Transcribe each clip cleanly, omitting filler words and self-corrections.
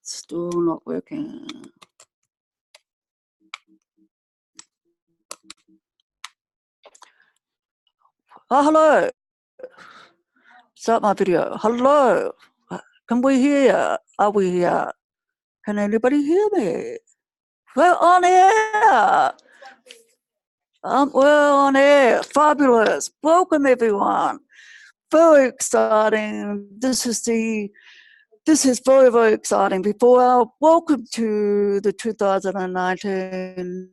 Still not working. Oh, hello. Start my video. Hello. Can we hear? Are we here? Can anybody hear me? We're on air. We're on air. Fabulous. Welcome, everyone. Very exciting. This is very, very exciting. Welcome to the 2019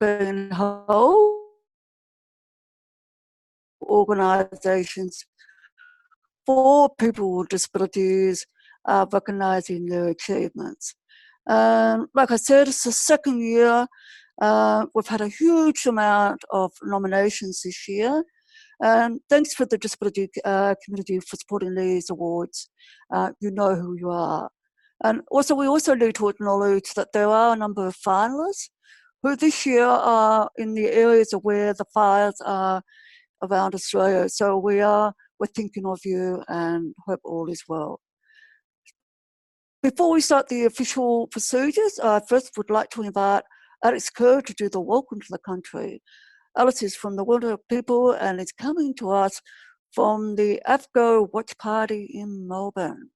been held organisations for people with disabilities recognising their achievements. Like I said, it's the second year. We've had a huge amount of nominations this year. And thanks for the disability community for supporting these awards. You know who you are. And also, we also need to acknowledge that there are a number of finalists who this year are in the areas of where the fires are around Australia. So we're thinking of you and hope all is well. Before we start the official procedures, I first would like to invite Alex Kerr to do the welcome to the country. Alice is from the Wilderness people and is coming to us from the AFGO Watch Party in Melbourne.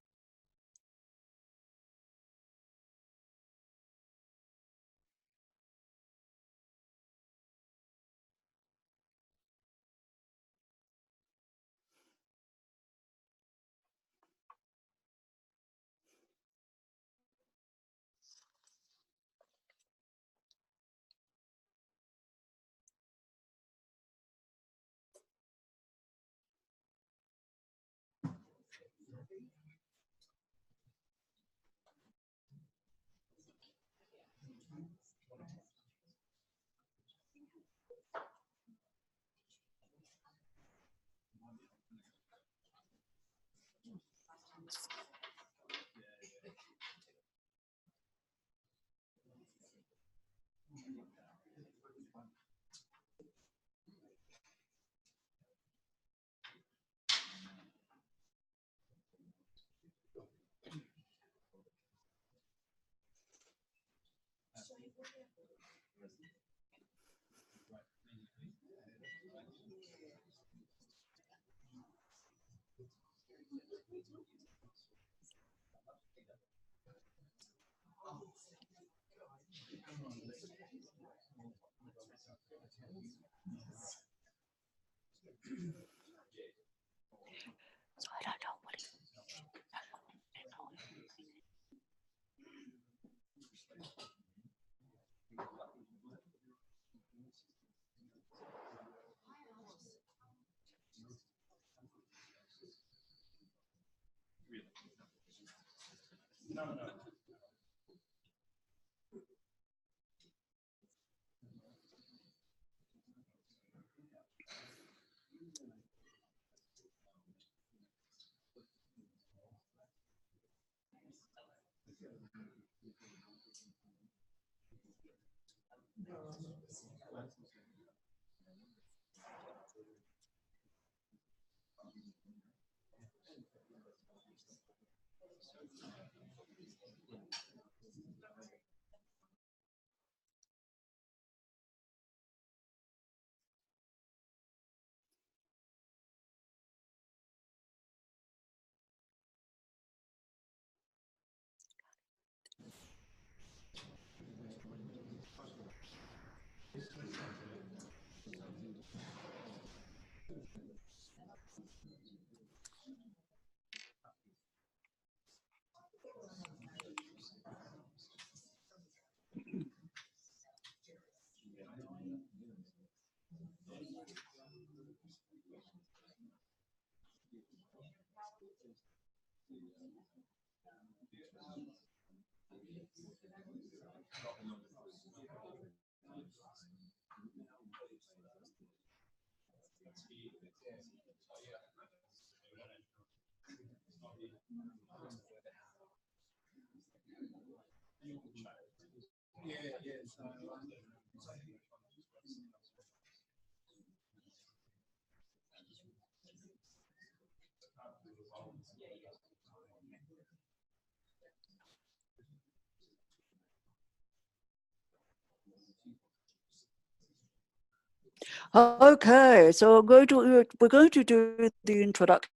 Okay, so we're going to do the introduction.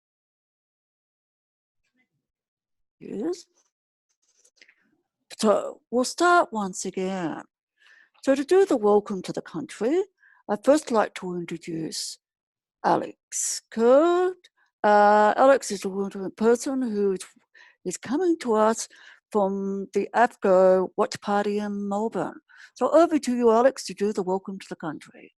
So we'll start once again. So to do the welcome to the country, I'd first like to introduce Alex Kurd. Alex is a person who is coming to us from the AFCO Watch Party in Melbourne. So over to you, Alex, to do the welcome to the country.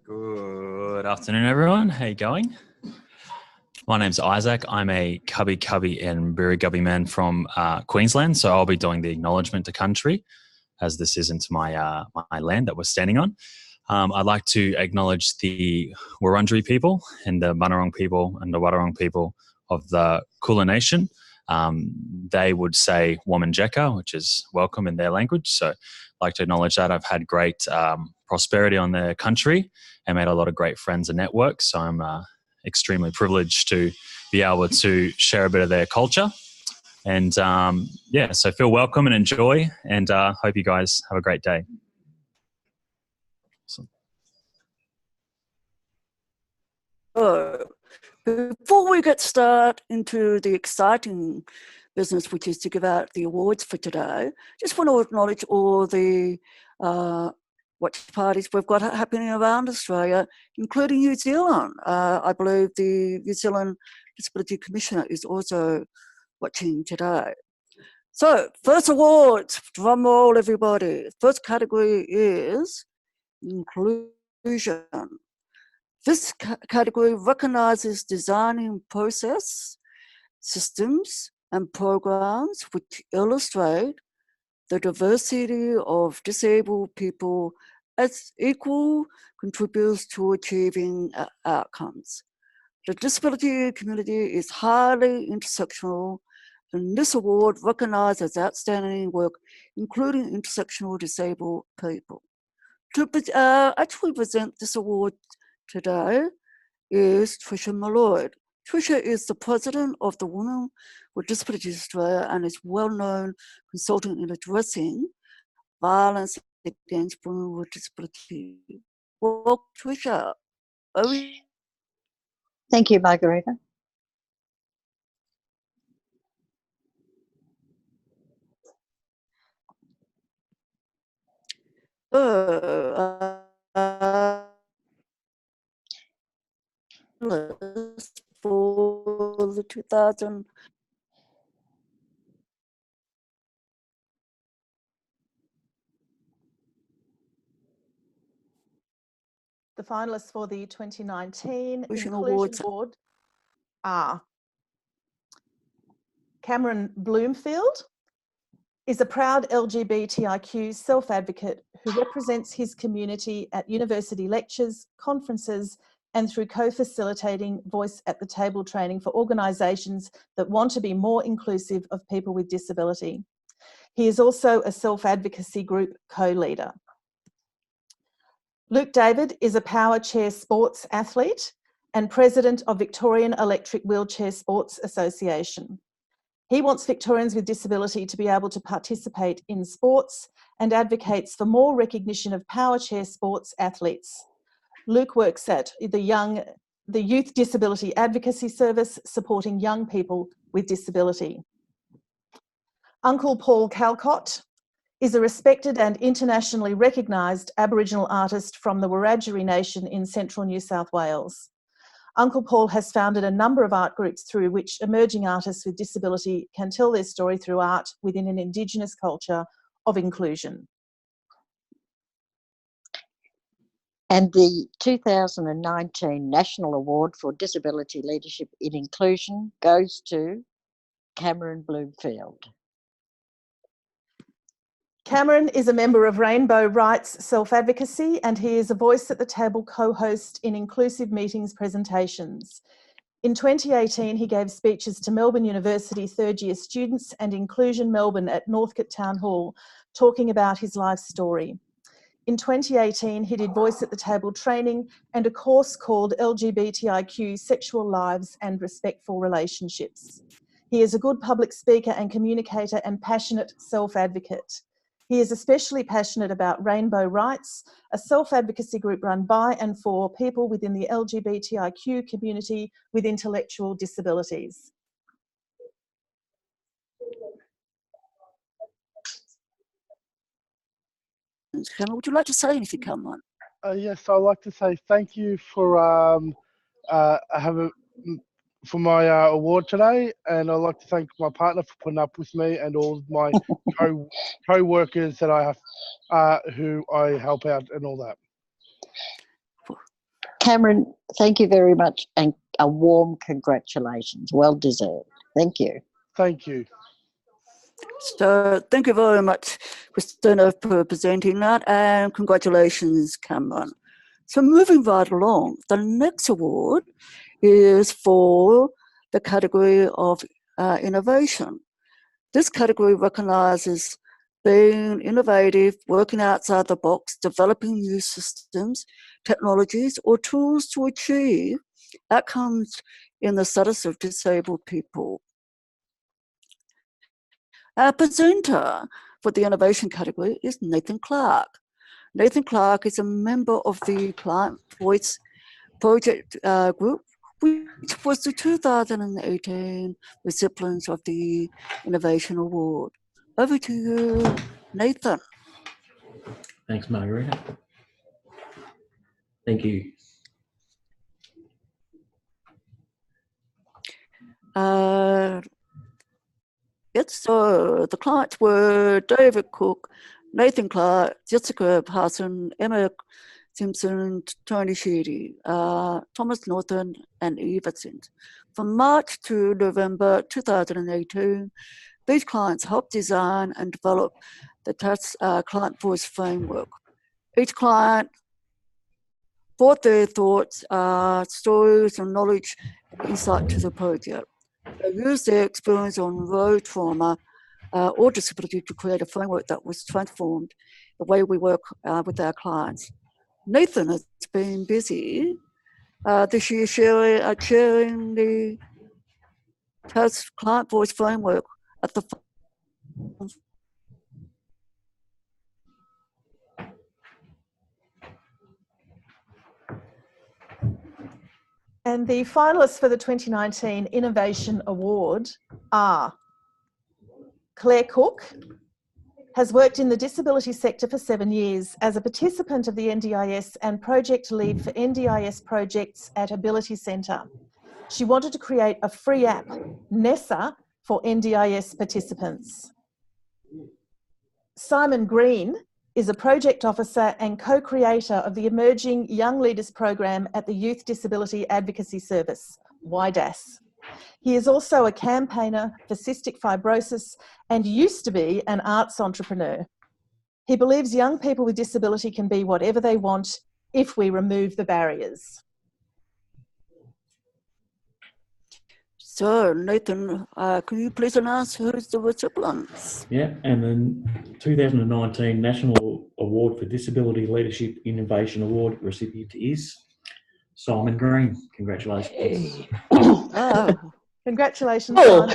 Good afternoon, everyone. How you going? My name's Isaac. I'm a Cubby and Birri man from Queensland, so I'll be doing the acknowledgement to country, as this isn't my my land that we're standing on. I'd like to acknowledge the Wurundjeri people and the Bunurong people and the Wadawurrung people of the Kulin Nation. They would say Wominjeka, which is welcome in their language. So I'd like to acknowledge that. I've had great prosperity on their country and made a lot of great friends and networks. So I'm extremely privileged to be able to share a bit of their culture. And yeah, so feel welcome and enjoy, and hope you guys have a great day. Awesome. Before we get started into the exciting business, which is to give out the awards for today, just want to acknowledge all the watch parties we've got happening around Australia, including New Zealand. I believe the New Zealand Disability Commissioner is also watching today. So, first awards, drum roll everybody. First category is inclusion. This category recognises designing process, systems and programs which illustrate the diversity of disabled people as equal contributors to achieving outcomes. The disability community is highly intersectional, and this award recognises outstanding work, including intersectional disabled people. To actually present this award today is Tricia Malloy. Tricia is the president of the Women with Disabilities Australia and is well-known consultant in addressing violence against women with disability. Well, Tricia, thank you, Margherita. For the 2000. The finalists for the 2019 Inclusion Inclusion Award are Cameron Bloomfield, is a proud LGBTIQ self-advocate who represents his community at university lectures, conferences, and through co-facilitating voice at the table training for organisations that want to be more inclusive of people with disability. He is also a self-advocacy group co-leader. Luke David is a power chair sports athlete and president of Victorian Electric Wheelchair Sports Association. He wants Victorians with disability to be able to participate in sports and advocates for more recognition of power chair sports athletes. Luke works at the Youth Disability Advocacy Service, supporting young people with disability. Uncle Paul Calcott is a respected and internationally recognised Aboriginal artist from the Wiradjuri Nation in central New South Wales. Uncle Paul has founded a number of art groups through which emerging artists with disability can tell their story through art within an Indigenous culture of inclusion. And the 2019 National Award for Disability Leadership in Inclusion goes to Cameron Bloomfield. Cameron is a member of Rainbow Rights Self-Advocacy, and he is a Voice at the Table co-host in Inclusive Meetings presentations. In 2018, he gave speeches to Melbourne University third-year students and Inclusion Melbourne at Northcote Town Hall, talking about his life story. In 2018, he did Voice at the Table training and a course called LGBTIQ Sexual Lives and Respectful Relationships. He is a good public speaker and communicator and passionate self-advocate. He is especially passionate about Rainbow Rights, a self-advocacy group run by and for people within the LGBTIQ community with intellectual disabilities. Cameron, would you like to say anything, Cameron? Yes, I'd like to say thank you for for my award today, and I'd like to thank my partner for putting up with me and all of my co-workers that I have, who I help out and all that. Cameron, thank you very much, and a warm congratulations. Well deserved. Thank you. Thank you. So thank you very much, Christina, for presenting that, and congratulations, Cameron. So moving right along, the next award is for the category of innovation. This category recognises being innovative, working outside the box, developing new systems, technologies, or tools to achieve outcomes in the status of disabled people. Our presenter for the innovation category is Nathan Clark. Nathan Clark is a member of the Client Voice Project Group, which was the 2018 recipient of the Innovation Award. Over to you, Nathan. Thanks, Margherita. Thank you. Yes, so the clients were David Cook, Nathan Clark, Jessica Parson, Emma Simpson, Tony Sheedy, Thomas Norton, and Eva Sint. From March to November 2018, these clients helped design and develop the TAS Client Voice Framework. Each client brought their thoughts, stories, and knowledge and insight to the project. They used their experience on road trauma or disability to create a framework that was transformed the way we work with our clients. Nathan has been busy this year chairing the TAS Client Voice Framework at the And the finalists for the 2019 Innovation Award are Claire Cook, has worked in the disability sector for 7 years as a participant of the NDIS and project lead for NDIS projects at Ability Centre. She wanted to create a free app, Nessa, for NDIS participants. Simon Green is a project officer and co-creator of the Emerging Young Leaders Program at the Youth Disability Advocacy Service, YDAS. He is also a campaigner for cystic fibrosis and used to be an arts entrepreneur. He believes young people with disability can be whatever they want if we remove the barriers. So, Nathan, can you please announce who's the recipients? Yeah, and the 2019 National Award for Disability Leadership Innovation Award recipient is Simon Green. Congratulations. Congratulations, Oh.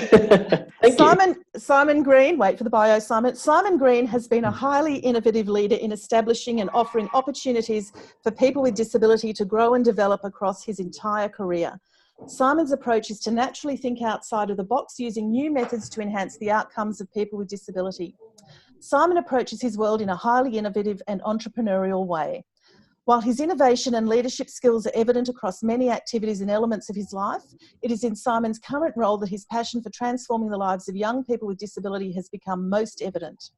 Simon. Simon Green, wait for the bio, Simon. Simon Green has been a highly innovative leader in establishing and offering opportunities for people with disability to grow and develop across his entire career. Simon's approach is to naturally think outside of the box, using new methods to enhance the outcomes of people with disability. Simon approaches his world in a highly innovative and entrepreneurial way. While his innovation and leadership skills are evident across many activities and elements of his life, it is in Simon's current role that his passion for transforming the lives of young people with disability has become most evident.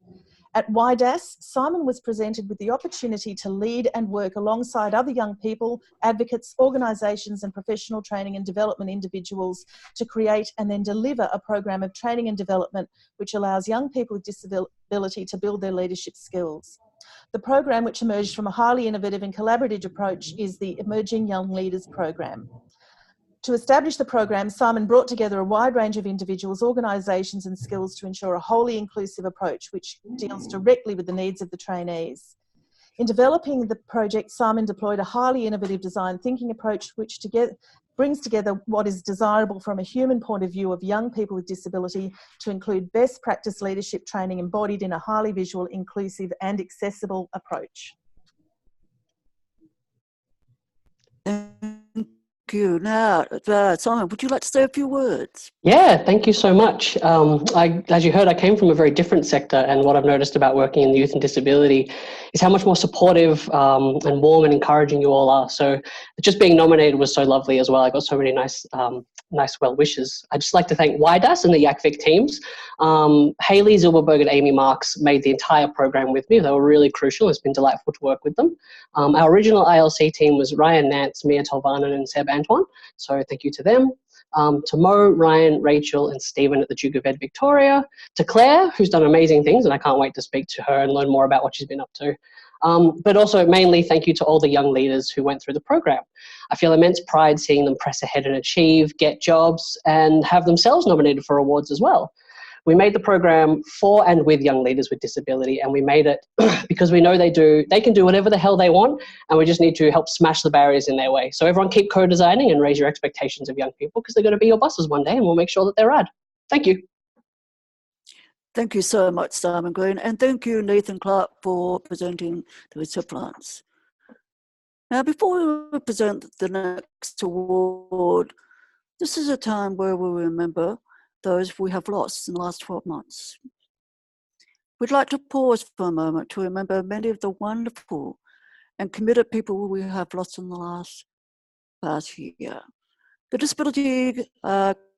At YDAS, Simon was presented with the opportunity to lead and work alongside other young people, advocates, organisations and professional training and development individuals to create and then deliver a program of training and development which allows young people with disability to build their leadership skills. The program, which emerged from a highly innovative and collaborative approach, is the Emerging Young Leaders Program. To establish the program, Simon brought together a wide range of individuals, organisations and skills to ensure a wholly inclusive approach which deals directly with the needs of the trainees. In developing the project, Simon deployed a highly innovative design thinking approach which brings together what is desirable from a human point of view of young people with disability to include best practice leadership training embodied in a highly visual, inclusive and accessible approach. Thank you. Now, Simon, would you like to say a few words? Yeah, thank you so much. As you heard, I came from a very different sector, and what I've noticed about working in youth and disability is how much more supportive and warm and encouraging you all are. So just being nominated was so lovely as well. I got so many nice well wishes. I'd just like to thank YDAS and the YACVIC teams. Hayley Zilberberg and Amy Marks made the entire program with me. They were really crucial. It's been delightful to work with them. Our original ILC team was Ryan Nance, Mia Tolvanen and Seb Antoine. So thank you to them. To Mo, Ryan, Rachel and Stephen at the Duke of Ed Victoria, to Claire, who's done amazing things, and I can't wait to speak to her and learn more about what she's been up to. But also mainly thank you to all the young leaders who went through the program. I feel immense pride seeing them press ahead and achieve, get jobs and have themselves nominated for awards as well. We made the program for and with young leaders with disability, and we made it because we know they can do whatever the hell they want, and we just need to help smash the barriers in their way. So everyone keep co-designing and raise your expectations of young people, because they're going to be your bosses one day, and we'll make sure that they're rad. Thank you. Thank you so much, Simon Green, and thank you, Nathan Clark, for presenting the recipients. Now, before we present the next award, this is a time where we remember those we have lost in the last 12 months. We'd like to pause for a moment to remember many of the wonderful and committed people we have lost in the past year. The disability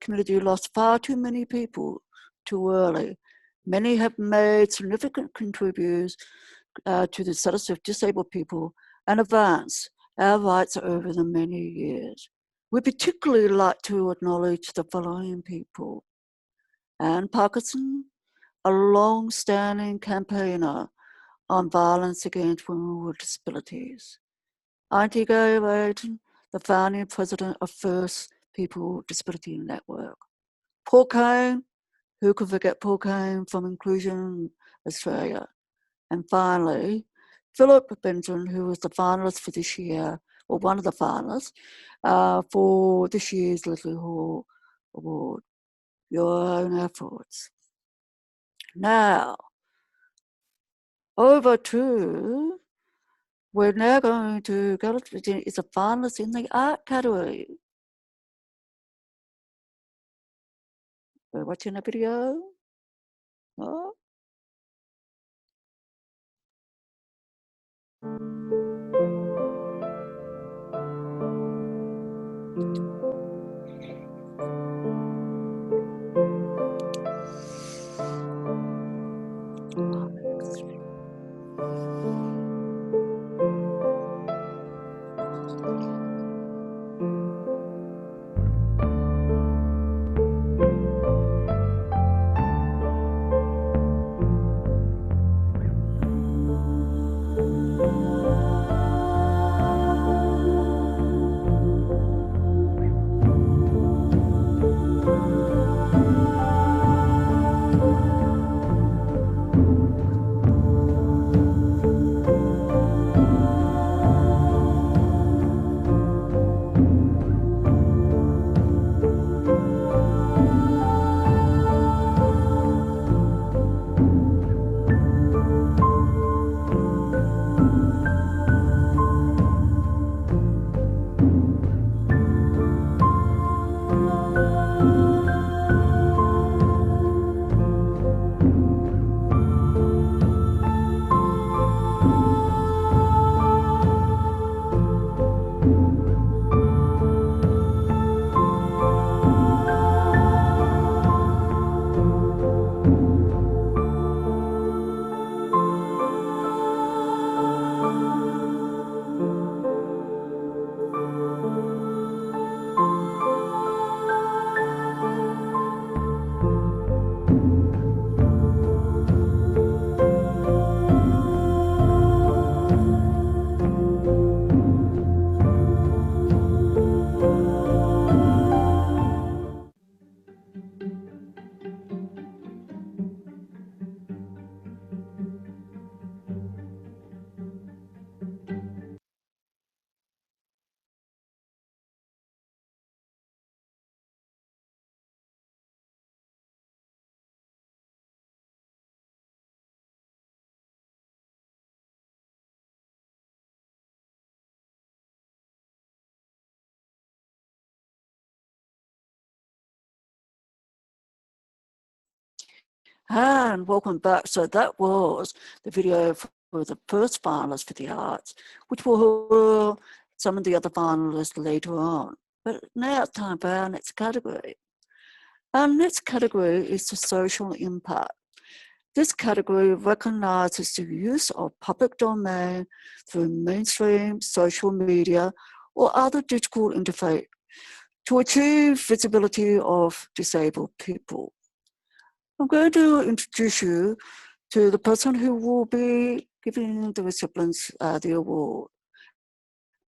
community lost far too many people too early. Many have made significant contributions to the status of disabled people and advanced our rights over the many years. We particularly like to acknowledge the following people: Anne Parkinson, a long-standing campaigner on violence against women with disabilities; Auntie Gay Rayton, the founding president of First People Disability Network; Paul Kane, who could forget Paul Kane from Inclusion Australia; and finally, Philip Benjamin, who was the finalist for this year, or one of the finalists, for this year's Leslie Hall Award. Your own efforts. Now, we're now going to go to it's a finalist in the art category. We're watching a video. Oh. And welcome back. So that was the video for the first finalist for the arts, which will hear some of the other finalists later on. But now it's time for our next category. Our next category is the social impact. This category recognizes the use of public domain through mainstream social media or other digital interface to achieve visibility of disabled people. I'm going to introduce you to the person who will be giving the recipients the award.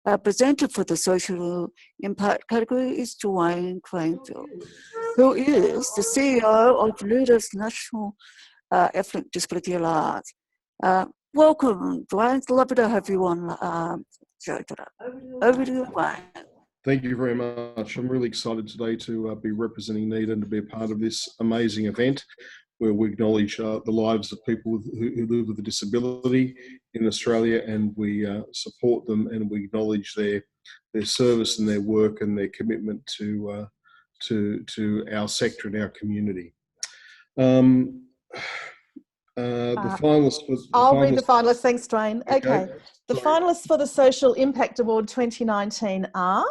Our presenter for the social impact category is Dwayne Cranfield, who is the CEO of Leaders National Ethnic Disability Alliance. Welcome, Dwayne. It's lovely to have you on the show today. Over to you, Dwayne. Thank you very much. I'm really excited today to be representing NEDA and to be a part of this amazing event where we acknowledge the lives of people who live with a disability in Australia, and we support them and we acknowledge their service and their work and their commitment to our sector and our community. The finalists. I'll read the finalists. Thanks, Dwayne. Okay. The Sorry. finalists for the Social Impact Award 2019 are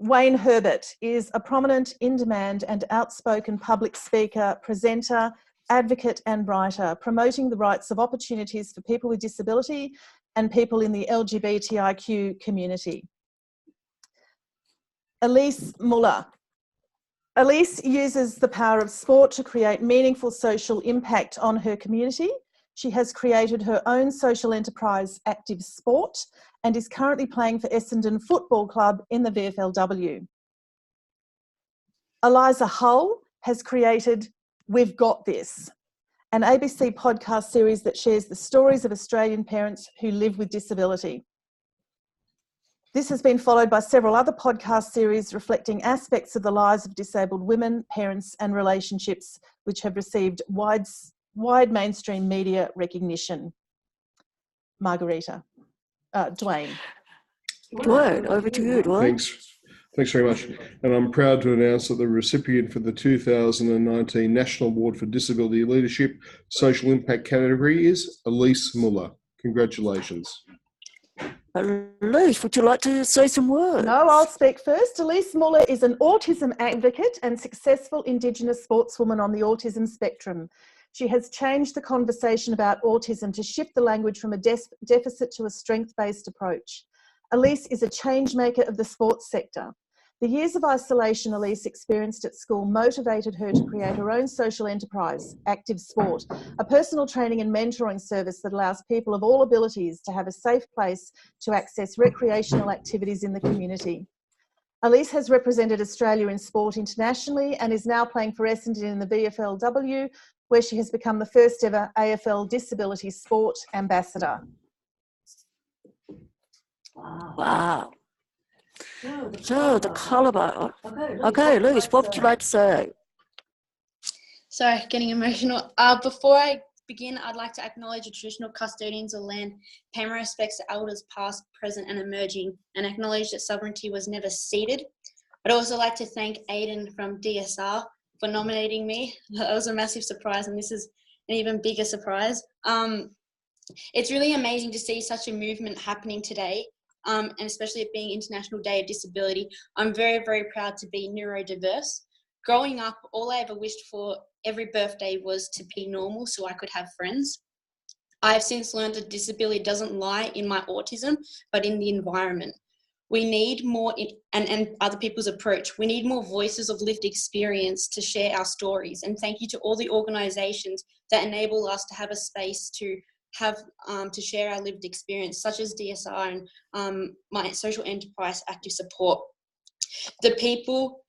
Wayne Herbert is a prominent, in-demand and outspoken public speaker, presenter, advocate and writer, promoting the rights of opportunities for people with disability and people in the LGBTIQ community. Elise Muller. Elise uses the power of sport to create meaningful social impact on her community. She has created her own social enterprise, Active Sport, and is currently playing for Essendon Football Club in the VFLW. Eliza Hull has created We've Got This, an ABC podcast series that shares the stories of Australian parents who live with disability. This has been followed by several other podcast series reflecting aspects of the lives of disabled women, parents and relationships, which have received wide mainstream media recognition. Margherita. Dwayne. Dwayne, over to you, Dwayne. Thanks very much. And I'm proud to announce that the recipient for the 2019 National Award for Disability Leadership Social Impact category is Elise Muller. Congratulations. Elise, would you like to say some words? No, I'll speak first. Elise Muller is an autism advocate and successful Indigenous sportswoman on the autism spectrum. She has changed the conversation about autism to shift the language from a deficit to a strength-based approach. Elise is a change maker of the sports sector. The years of isolation Elise experienced at school motivated her to create her own social enterprise, Active Sport, a personal training and mentoring service that allows people of all abilities to have a safe place to access recreational activities in the community. Elise has represented Australia in sport internationally and is now playing for Essendon in the VFLW, where she has become the first ever AFL Disability Sport Ambassador. Wow. So the calibre. Okay, Elise, what would you like to say? Sorry, getting emotional. Before I begin, I'd like to acknowledge the traditional custodians of land, pay my respects to elders past, present and emerging, and acknowledge that sovereignty was never ceded. I'd also like to thank Aidan from DSR for nominating me. That was a massive surprise, and this is an even bigger surprise. It's really amazing to see such a movement happening today, and especially it being International Day of Disability. I'm very, very proud to be neurodiverse. Growing up, all I ever wished for every birthday was to be normal so I could have friends. I have since learned that disability doesn't lie in my autism, but in the environment. We need more, and other people's approach, we need more voices of lived experience to share our stories. And thank you to all the organisations that enable us to have a space to have to share our lived experience, such as DSR and my social enterprise Active Support. The people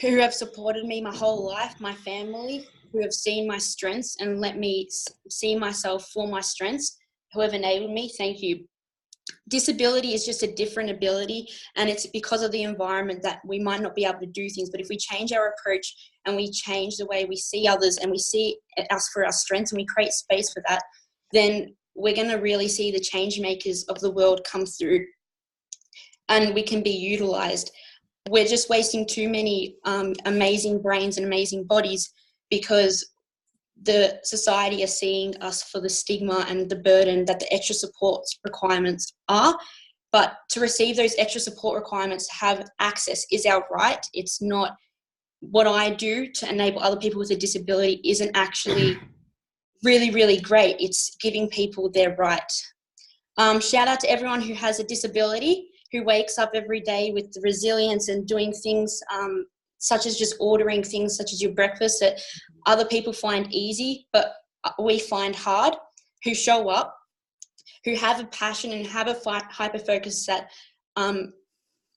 who have supported me my whole life, my family, who have seen my strengths and let me see myself for my strengths, who have enabled me, thank you. Disability is just a different ability, and it's because of the environment that we might not be able to do things. But if we change our approach and we change the way we see others and we see us for our strengths and we create space for that, then we're going to really see the change makers of the world come through and we can be utilised. We're just wasting too many amazing brains and amazing bodies because the society are seeing us for the stigma and the burden that the extra support requirements are. But to receive those extra support requirements, to have access, is our right. It's not what I do to enable other people with a disability isn't actually really, really great. It's giving people their right. Shout out to everyone who has a disability, who wakes up every day with the resilience and doing things such as just ordering things such as your breakfast that other people find easy, but we find hard, who show up, who have a passion and have a hyper focus that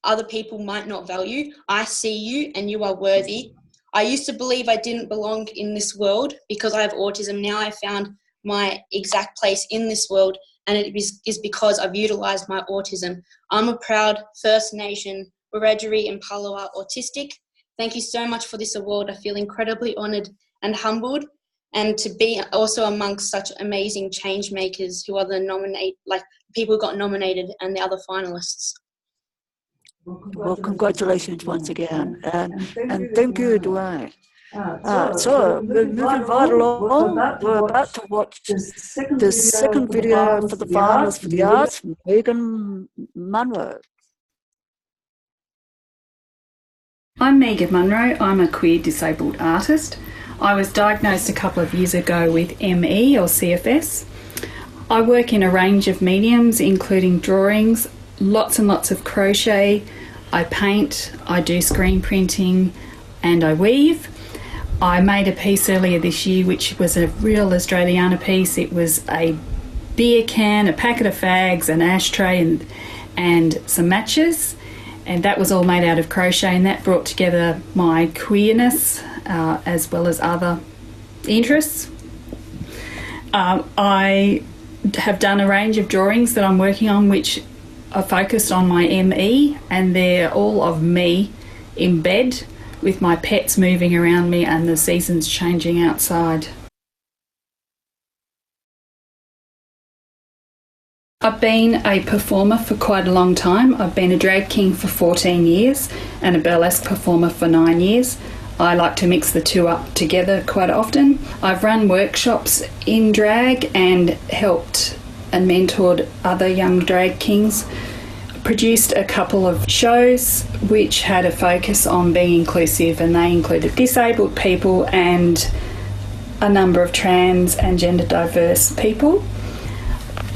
other people might not value. I see you and you are worthy. I used to believe I didn't belong in this world because I have autism. Now I found my exact place in this world, and it is because I've utilised my autism. I'm a proud First Nation Wiradjuri and Palawa autistic. Thank you so much for this award. I feel incredibly honoured and humbled, and to be also amongst such amazing change makers who are the people who got nominated and the other finalists. Well, congratulations once again, and thank you, Dwayne. So we're moving right along. We're about to watch the second video for the finalists for the arts, Megan Munro. I'm Megan Munro. I'm a queer disabled artist. I was diagnosed a couple of years ago with ME or CFS. I work in a range of mediums, including drawings, lots and lots of crochet. I paint, I do screen printing, and I weave. I made a piece earlier this year which was a real Australiana piece. It was a beer can, a packet of fags, an ashtray and some matches, and that was all made out of crochet, and that brought together my queerness as well as other interests. I have done a range of drawings that I'm working on which are focused on my ME, and they're all of me in bed with my pets moving around me and the seasons changing outside. I've been a performer for quite a long time. I've been a drag king for 14 years and a burlesque performer for 9 years. I like to mix the two up together quite often. I've run workshops in drag and helped and mentored other young drag kings. Produced a couple of shows which had a focus on being inclusive, and they included disabled people and a number of trans and gender diverse people.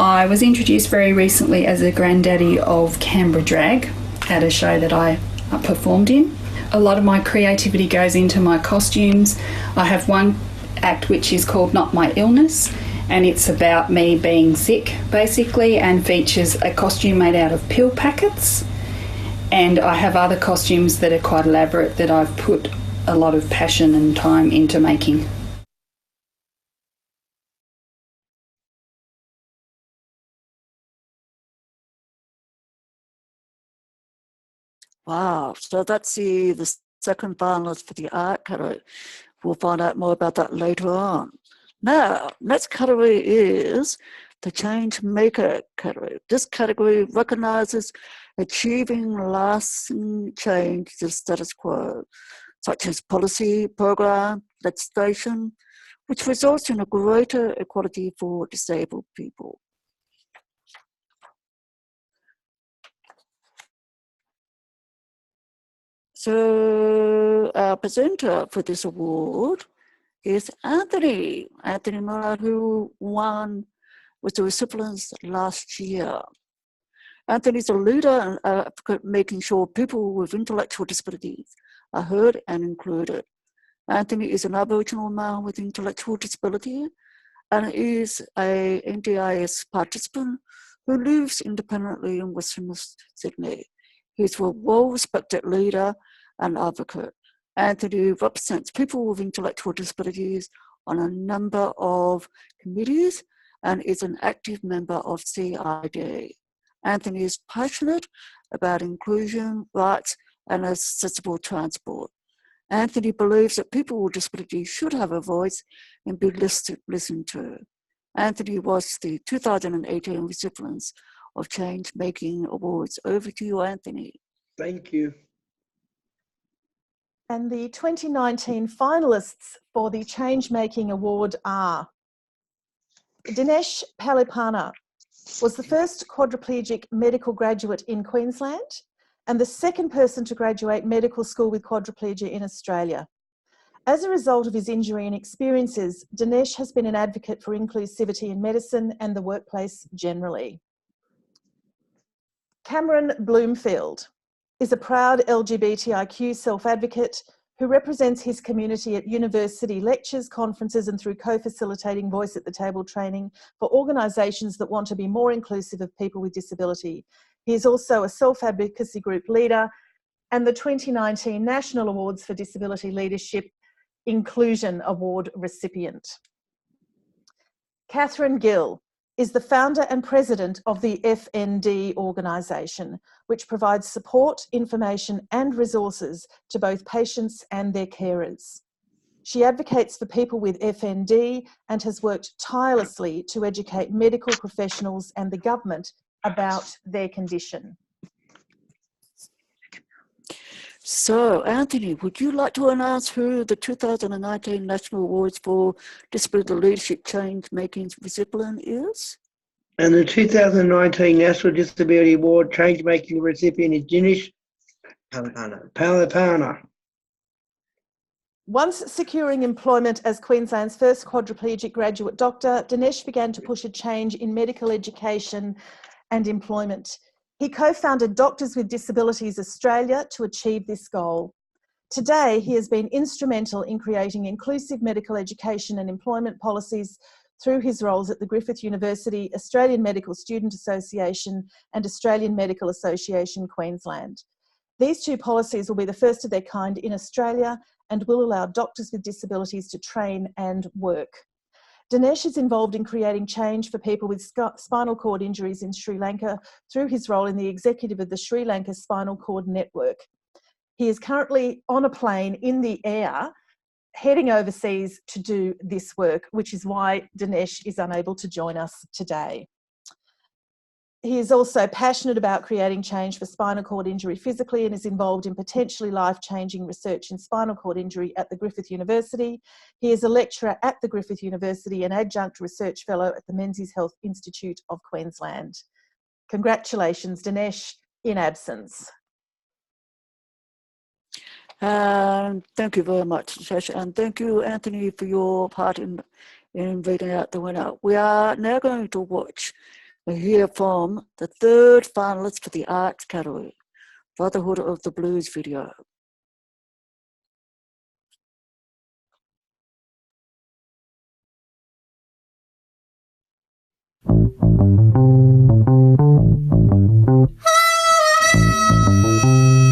I was introduced very recently as a granddaddy of Canberra drag at a show that I performed in. A lot of my creativity goes into my costumes. I have one act which is called Not My Illness, and it's about me being sick basically, and features a costume made out of pill packets. And I have other costumes that are quite elaborate that I've put a lot of passion and time into making. Wow, so that's the second finalist for the art category. We'll find out more about that later on. Now, next category is the change maker category. This category recognizes achieving lasting change to the status quo, such as policy, program, legislation, which results in a greater equality for disabled people. So our presenter for this award is Anthony Miller, who won with the recipients last year. Anthony is a leader and advocate making sure people with intellectual disabilities are heard and included. Anthony is an Aboriginal man with intellectual disability and is a NDIS participant who lives independently in Western Sydney. He's a well-respected leader and advocate. Anthony represents people with intellectual disabilities on a number of committees and is an active member of CID. Anthony is passionate about inclusion, rights, and accessible transport. Anthony believes that people with disabilities should have a voice and be listened to. Anthony was the 2018 recipient of Change Making Awards. Over to you, Anthony. Thank you. And the 2019 finalists for the Change-Making Award are Dinesh Palipana was the first quadriplegic medical graduate in Queensland and the second person to graduate medical school with quadriplegia in Australia. As a result of his injury and experiences, Dinesh has been an advocate for inclusivity in medicine and the workplace generally. Cameron Bloomfield is a proud LGBTIQ self-advocate who represents his community at university lectures, conferences, and through co-facilitating voice at the table training for organisations that want to be more inclusive of people with disability. He is also a self-advocacy group leader and the 2019 National Awards for Disability Leadership Inclusion Award recipient. Catherine Gill is the founder and president of the FND organisation, which provides support, information and resources to both patients and their carers. She advocates for people with FND and has worked tirelessly to educate medical professionals and the government about their condition. So, Anthony, would you like to announce who the 2019 National Awards for Disability Leadership Change Making recipient is? And the 2019 National Disability Award Change Making recipient is Dinesh Palipana. Once securing employment as Queensland's first quadriplegic graduate doctor, Dinesh began to push a change in medical education and employment. He co-founded Doctors with Disabilities Australia to achieve this goal. Today, he has been instrumental in creating inclusive medical education and employment policies through his roles at the Griffith University, Australian Medical Student Association and Australian Medical Association Queensland. These two policies will be the first of their kind in Australia and will allow doctors with disabilities to train and work. Dinesh is involved in creating change for people with spinal cord injuries in Sri Lanka through his role in the executive of the Sri Lanka Spinal Cord Network. He is currently on a plane in the air heading overseas to do this work, which is why Dinesh is unable to join us today. He is also passionate about creating change for spinal cord injury physically and is involved in potentially life-changing research in spinal cord injury at the Griffith University. He is a lecturer at the Griffith University and adjunct research fellow at the Menzies Health Institute of Queensland. Congratulations, Dinesh, in absence. Thank you very much, Natasha, and thank you, Anthony, for your part in reading out the winner. We are now going to watch and hear from the third finalist for the arts category, Brotherhood of the Blues video.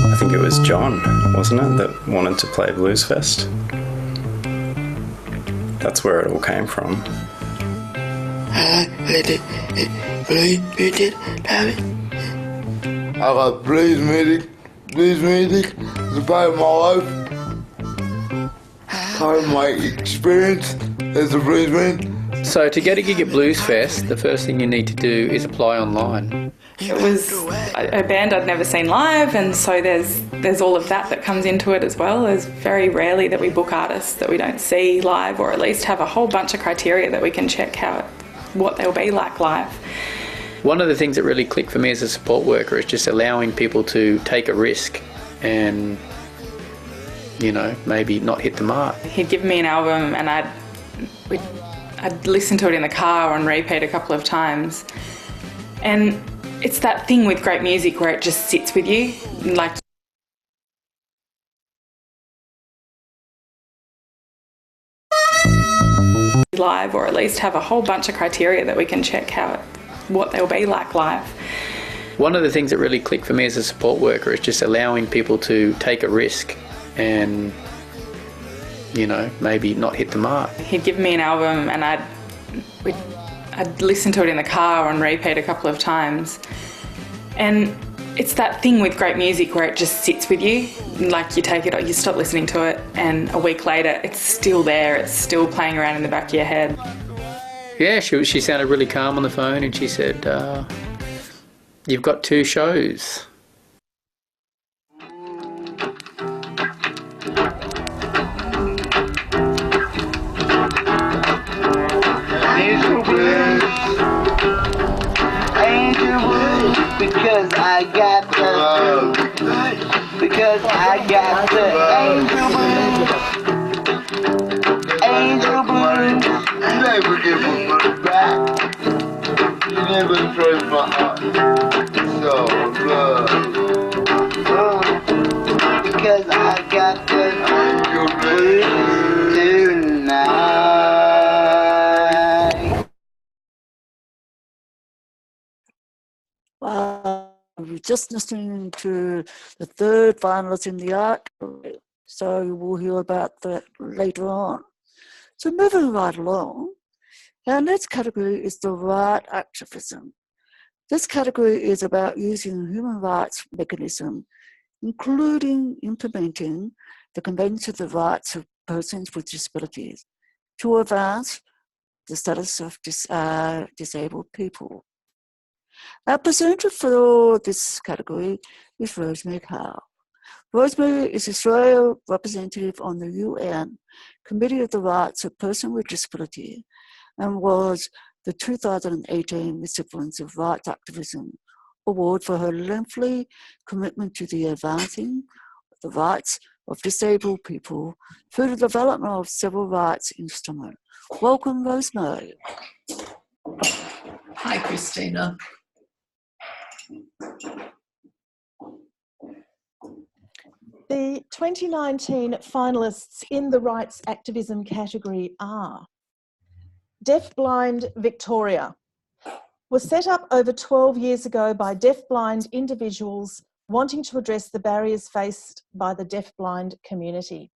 I think it was John, wasn't it, that wanted to play Bluesfest? That's where it all came from. I got blues music is part of my life, part of my experience as a bluesman. So to get a gig at Bluesfest, the first thing you need to do is apply online. It was a band I'd never seen live, and so there's all of that comes into it as well. There's very rarely that we book artists that we don't see live, or at least have a whole bunch of criteria that we can check what they'll be like live. One of the things that really clicked for me as a support worker is just allowing people to take a risk and, maybe not hit the mark. He'd give me an album and I'd listen to it in the car on repeat a couple of times. And it's that thing with great music where it just sits with you. Like, live, or at least have a whole bunch of criteria that we can check what they'll be like live. One of the things that really clicked for me as a support worker is just allowing people to take a risk and, maybe not hit the mark. He'd give me an album and I'd listen to it in the car on repeat a couple of times. And it's that thing with great music where it just sits with you. Like, you take it or you stop listening to it, and a week later it's still there, it's still playing around in the back of your head. Yeah, she sounded really calm on the phone, and she said, you've got 2 shows. just listening to the third finalist in the art, so we'll hear about that later on. So moving right along, our next category is the right activism. This category is about using human rights mechanism, including implementing the Convention of the Rights of Persons with Disabilities, to advance the status of disabled people. Our presenter for this category is Rosemary Carr. Rosemary is Australia representative on the UN Committee of the Rights of Persons with Disability and was the 2018 Recipients of Rights Activism Award for her lengthy commitment to the advancing of the rights of disabled people through the development of civil rights instruments. Welcome, Rosemary. Hi, Christina. The 2019 finalists in the rights activism category are Deafblind Victoria. Was set up over 12 years ago by deafblind individuals wanting to address the barriers faced by the deafblind community.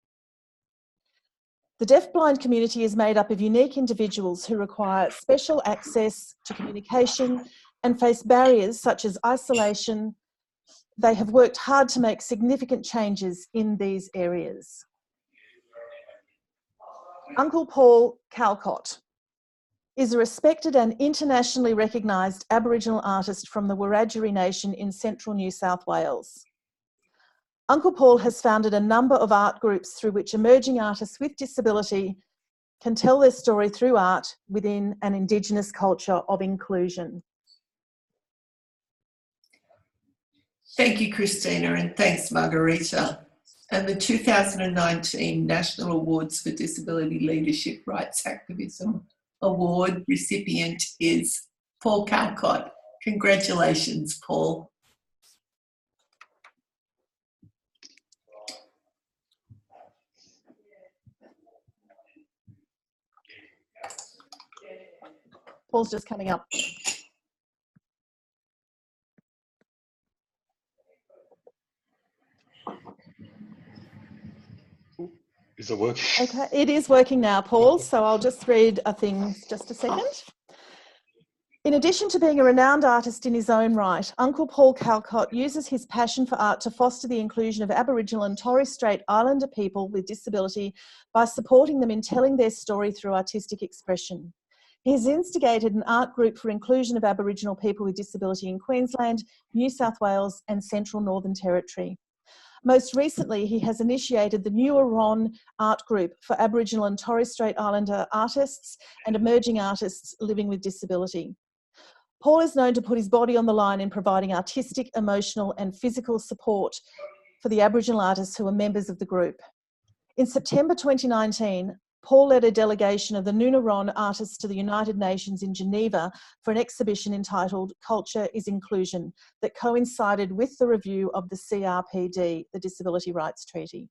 The deafblind community is made up of unique individuals who require special access to communication and face barriers such as isolation. They have worked hard to make significant changes in these areas. Uncle Paul Calcott is a respected and internationally recognised Aboriginal artist from the Wiradjuri Nation in central New South Wales. Uncle Paul has founded a number of art groups through which emerging artists with disability can tell their story through art within an Indigenous culture of inclusion. Thank you, Christina, and thanks, Margherita. And the 2019 National Awards for Disability Leadership Rights Activism Award recipient is Paul Calcott. Congratulations, Paul. Paul's just coming up. Is it working? Okay, it is working now, Paul, so I'll just read a thing, just a second. In addition to being a renowned artist in his own right, Uncle Paul Calcott uses his passion for art to foster the inclusion of Aboriginal and Torres Strait Islander people with disability by supporting them in telling their story through artistic expression. He has instigated an art group for inclusion of Aboriginal people with disability in Queensland, New South Wales and Central Northern Territory. Most recently, he has initiated the New Iran Art Group for Aboriginal and Torres Strait Islander artists and emerging artists living with disability. Paul is known to put his body on the line in providing artistic, emotional and physical support for the Aboriginal artists who are members of the group. In September 2019, Paul led a delegation of the Noonaron artists to the United Nations in Geneva for an exhibition entitled Culture is Inclusion that coincided with the review of the CRPD, the Disability Rights Treaty.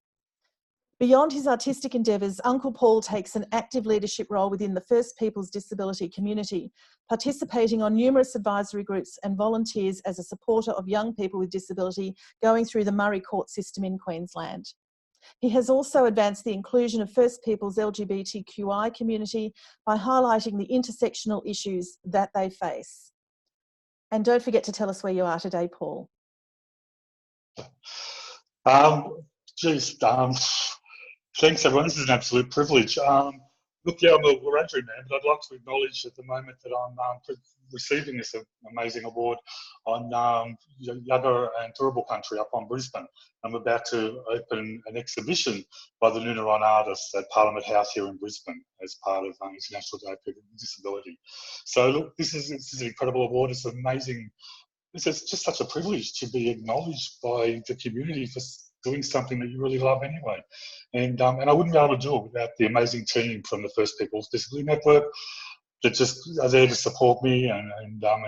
Beyond his artistic endeavours, Uncle Paul takes an active leadership role within the First Peoples disability community, participating on numerous advisory groups and volunteers as a supporter of young people with disability going through the Murray Court system in Queensland. He has also advanced the inclusion of First Peoples LGBTQI community by highlighting the intersectional issues that they face. And don't forget to tell us where you are today, Paul. Thanks everyone, this is an absolute privilege. Look, yeah, I'm a Wiradjuri man, but I'd like to acknowledge at the moment that I'm receiving this amazing award on Yagara and Turrbal country up on Brisbane. I'm about to open an exhibition by the Noonaron artists at Parliament House here in Brisbane as part of International Day of People with Disability. So look, this is an incredible award. It's amazing. It's just such a privilege to be acknowledged by the community for doing something that you really love anyway. And I wouldn't be able to do it without the amazing team from the First Peoples Disability Network that just are there to support me and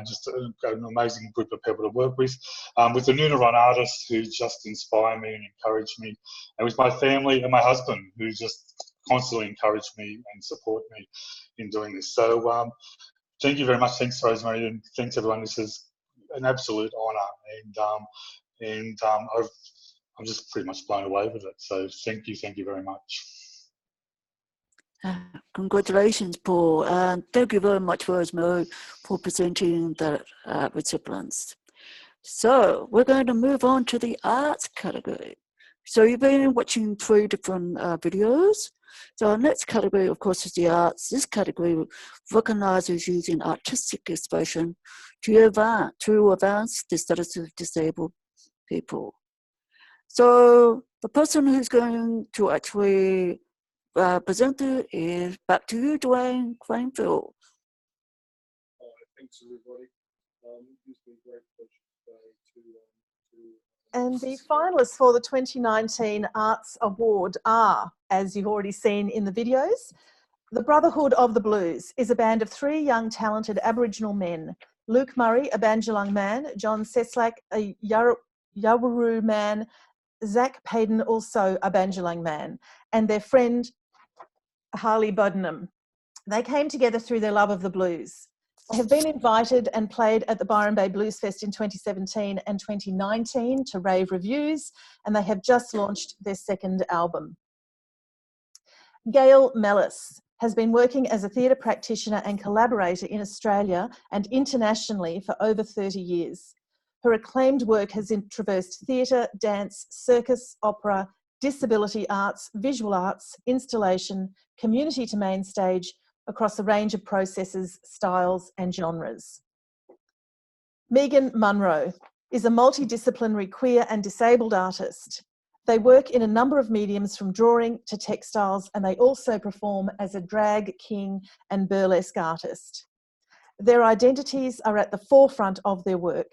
just an amazing group of people to work with the Noonaron artists who just inspire me and encourage me, and with my family and my husband who just constantly encourage me and support me in doing this. So thank you very much. Thanks, Rosemary, and thanks everyone. This is an absolute honour, and I'm just pretty much blown away with it. So thank you very much. Congratulations, Paul, and thank you very much, Rosemary, for presenting the recipients. So we're going to move on to the arts category. So you've been watching 3 different videos. So our next category, of course, is the arts. This category recognizes using artistic expression to advance the status of disabled people. So the person who's going to actually present it is back to you, Dwayne Cranfield. Thanks, everybody. It's been a great pleasure today And the finalists for the 2019 Arts Award are, as you've already seen in the videos, the Brotherhood of the Blues is a band of 3 young talented Aboriginal men, Luke Murray, a Bandjalung man, John Seslak, a Yawuru man, Zach Payden, also a Bandjalung man, and their friend Harley Bodenham. They came together through their love of the blues. They have been invited and played at the Byron Bay Bluesfest in 2017 and 2019 to rave reviews, and they have just launched their 2nd album. Gail Mellis has been working as a theatre practitioner and collaborator in Australia and internationally for over 30 years. Her acclaimed work has traversed theatre, dance, circus, opera, disability arts, visual arts, installation, community to main stage, across a range of processes, styles and genres. Megan Munro is a multidisciplinary queer and disabled artist. They work in a number of mediums from drawing to textiles, and they also perform as a drag king and burlesque artist. Their identities are at the forefront of their work.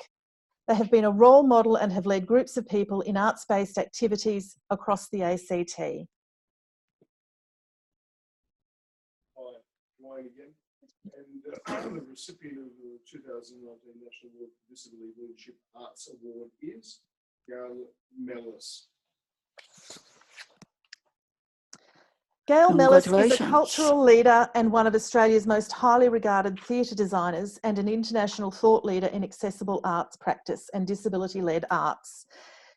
They have been a role model and have led groups of people in arts-based activities across the ACT. Hi, Dwayne again. And the recipient of the 2019 National Award for Disability Leadership Arts Award is Gail Mellis. Gail Mellis is a cultural leader and one of Australia's most highly regarded theatre designers and an international thought leader in accessible arts practice and disability-led arts.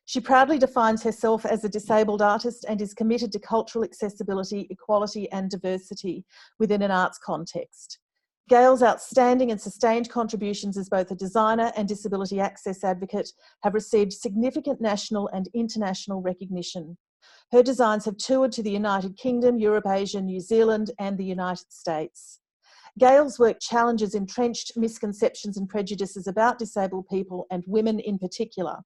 She proudly defines herself as a disabled artist and is committed to cultural accessibility, equality and diversity within an arts context. Gail's outstanding and sustained contributions as both a designer and disability access advocate have received significant national and international recognition. Her designs have toured to the United Kingdom, Europe, Asia, New Zealand and the United States. Gail's work challenges entrenched misconceptions and prejudices about disabled people and women in particular.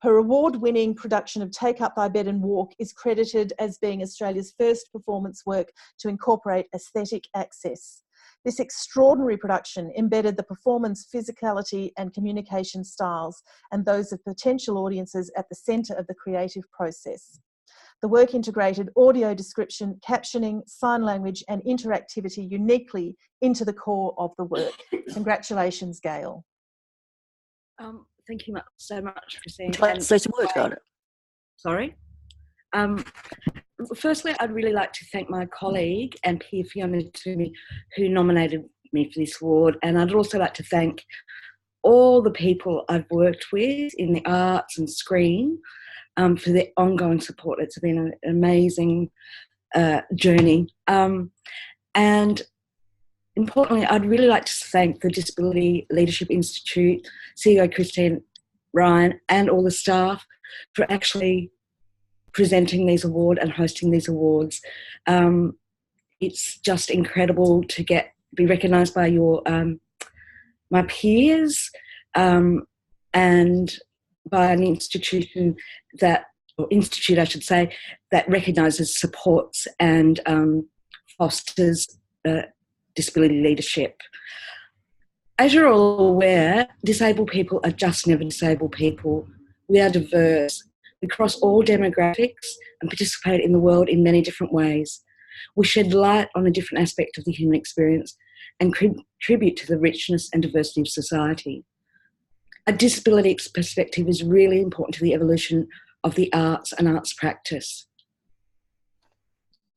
Her award-winning production of Take Up Thy Bed and Walk is credited as being Australia's first performance work to incorporate aesthetic access. This extraordinary production embedded the performance physicality and communication styles and those of potential audiences at the centre of the creative process. The work integrated audio description, captioning, sign language and interactivity uniquely into the core of the work. Congratulations, Gail. Thank you so much, Christine. Say some words about it. Sorry. Firstly, I'd really like to thank my colleague and peer Fiona Toomey, who nominated me for this award, and I'd also like to thank all the people I've worked with in the arts and screen for their ongoing support. It's been an amazing journey. And importantly, I'd really like to thank the Disability Leadership Institute, CEO Christine Ryan, and all the staff for actually presenting these awards and hosting these awards. It's just incredible to be recognised by my peers and by an institute I should say, that recognises, supports and fosters disability leadership. As you're all aware, disabled people are just never disabled people. We are diverse. We cross all demographics and participate in the world in many different ways. We shed light on a different aspect of the human experience and contribute to the richness and diversity of society. A disability perspective is really important to the evolution of the arts and arts practice.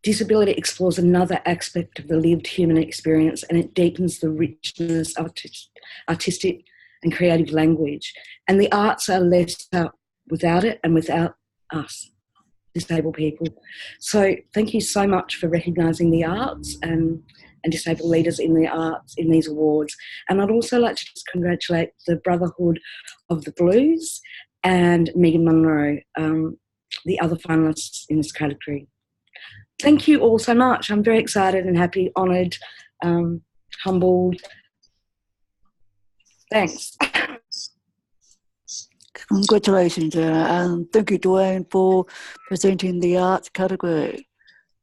Disability explores another aspect of the lived human experience, and it deepens the richness of artistic and creative language. And the arts are less without it and without us, disabled people. So thank you so much for recognising the arts and disabled leaders in the arts in these awards. And I'd also like to just congratulate the Brotherhood of the Blues and Megan Munro, the other finalists in this category. Thank you all so much. I'm very excited and happy, honoured, humbled. Thanks. Congratulations, and thank you, Dwayne, for presenting the arts category.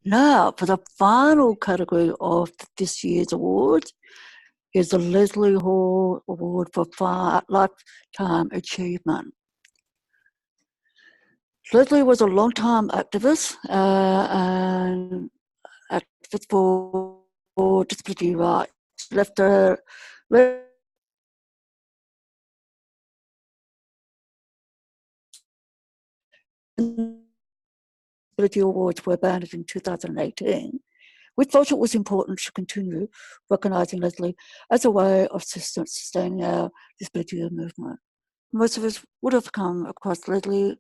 Now, for the final category of this year's award is the Leslie Hall Award for Lifetime Achievement. Leslie was a long-time activist and activist for disability rights. Left her Disability Awards were banned in 2018. We thought it was important to continue recognising Leslie as a way of sustaining our disability movement. Most of us would have come across Leslie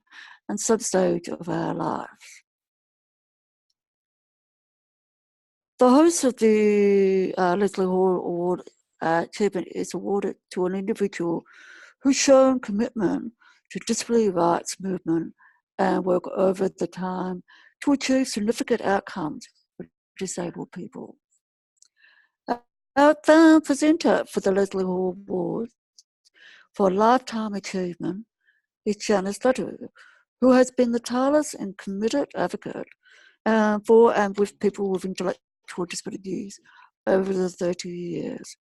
at some stage of our lives. The host of the Leslie Hall Award achievement is awarded to an individual who's shown commitment to disability rights movement and work over the time to achieve significant outcomes for disabled people. Our presenter for the Leslie Hall Award for Lifetime Achievement is Janice Luddu, who has been the tireless and committed advocate for and with people with intellectual disabilities over the 30 years.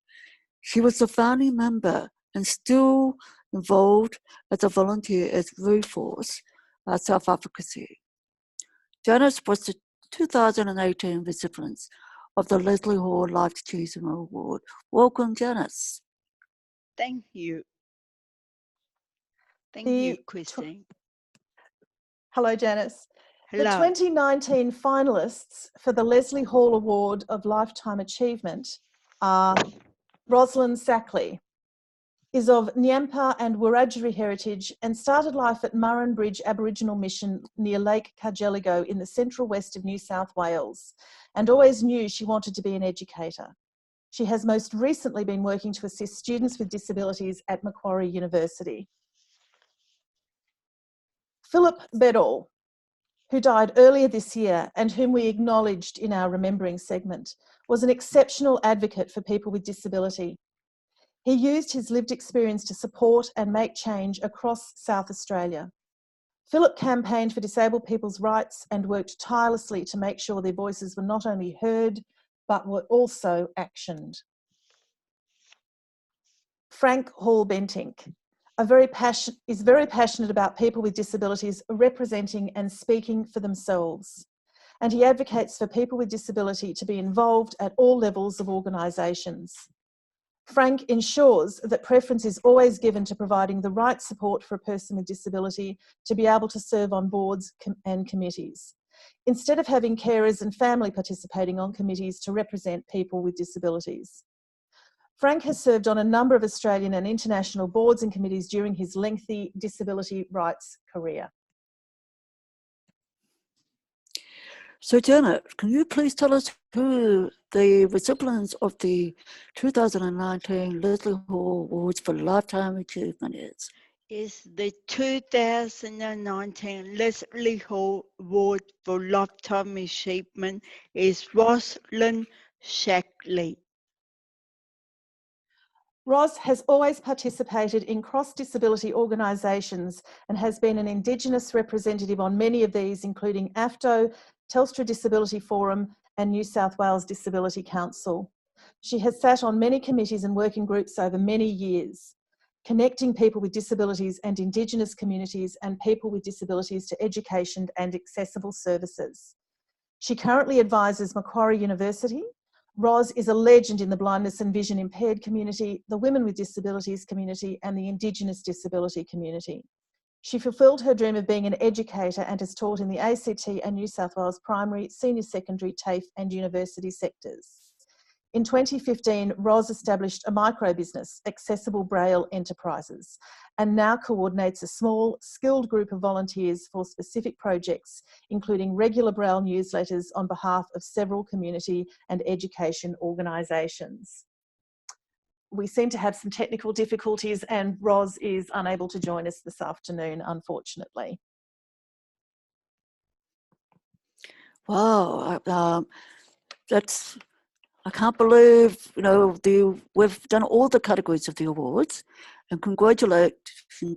She was a founding member and still involved as a volunteer at Reforce South Advocacy. Janice was the 2018 recipient of the Leslie Hall Life Achievement Award. Welcome, Janice. Thank you. Thank you, Christine. Hello, Janice. Hello. The 2019 finalists for the Leslie Hall Award of Lifetime Achievement are Rosalind Sackley, is of Nyampa and Wiradjuri heritage and started life at Murrin Bridge Aboriginal Mission near Lake Cargelligo in the central west of New South Wales, and always knew she wanted to be an educator. She has most recently been working to assist students with disabilities at Macquarie University. Philip Bedall, who died earlier this year and whom we acknowledged in our Remembering segment, was an exceptional advocate for people with disability. He used his lived experience to support and make change across South Australia. Philip campaigned for disabled people's rights and worked tirelessly to make sure their voices were not only heard, but were also actioned. Frank Hall-Bentinck is very passionate about people with disabilities representing and speaking for themselves. And he advocates for people with disability to be involved at all levels of organisations. Frank ensures that preference is always given to providing the right support for a person with disability to be able to serve on boards and committees, instead of having carers and family participating on committees to represent people with disabilities. Frank has served on a number of Australian and international boards and committees during his lengthy disability rights career. So, Janet, can you please tell us who the recipients of the 2019 Leslie Hall Awards for Lifetime Achievement is? Is the 2019 Leslie Hall Award for Lifetime Achievement is Rosalind Sackley. Ros has always participated in cross-disability organisations and has been an Indigenous representative on many of these, including AFTO, Telstra Disability Forum and New South Wales Disability Council. She has sat on many committees and working groups over many years, connecting people with disabilities and Indigenous communities and people with disabilities to education and accessible services. She currently advises Macquarie University. Ros is a legend in the blindness and vision impaired community, the women with disabilities community and the Indigenous disability community. She fulfilled her dream of being an educator and has taught in the ACT and New South Wales primary, senior secondary, TAFE and university sectors. In 2015, Ros established a micro business, Accessible Braille Enterprises, and now coordinates a small, skilled group of volunteers for specific projects, including regular Braille newsletters on behalf of several community and education organisations. We seem to have some technical difficulties and Ros is unable to join us this afternoon, unfortunately. Wow, I can't believe, we've done all the categories of the awards, and congratulations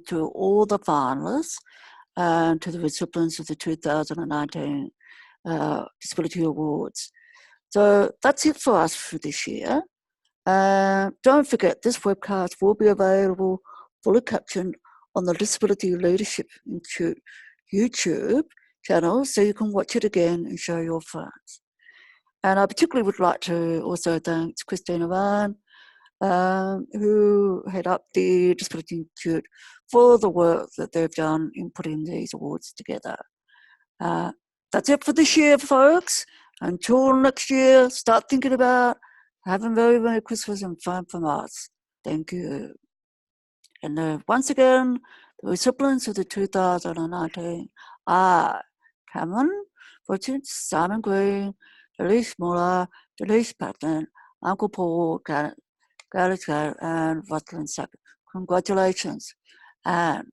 to all the finalists and to the recipients of the 2019 Disability Awards. So that's it for us for this year. Don't forget, this webcast will be available fully captioned on the Disability Leadership Institute YouTube channel, so you can watch it again and show your friends. And I particularly would like to also thank Christina Van, who head up the Disability Institute, for the work that they've done in putting these awards together. That's it for this year, folks. Until next year, start thinking about having very Merry Christmas and fun from us. Thank you. And once again, the recipients of the 2019 are Cameron Fortune, Simon Green, Delise Muller, Delise Patton, Uncle Paul, Garrett, and Rutland Sack. Congratulations. And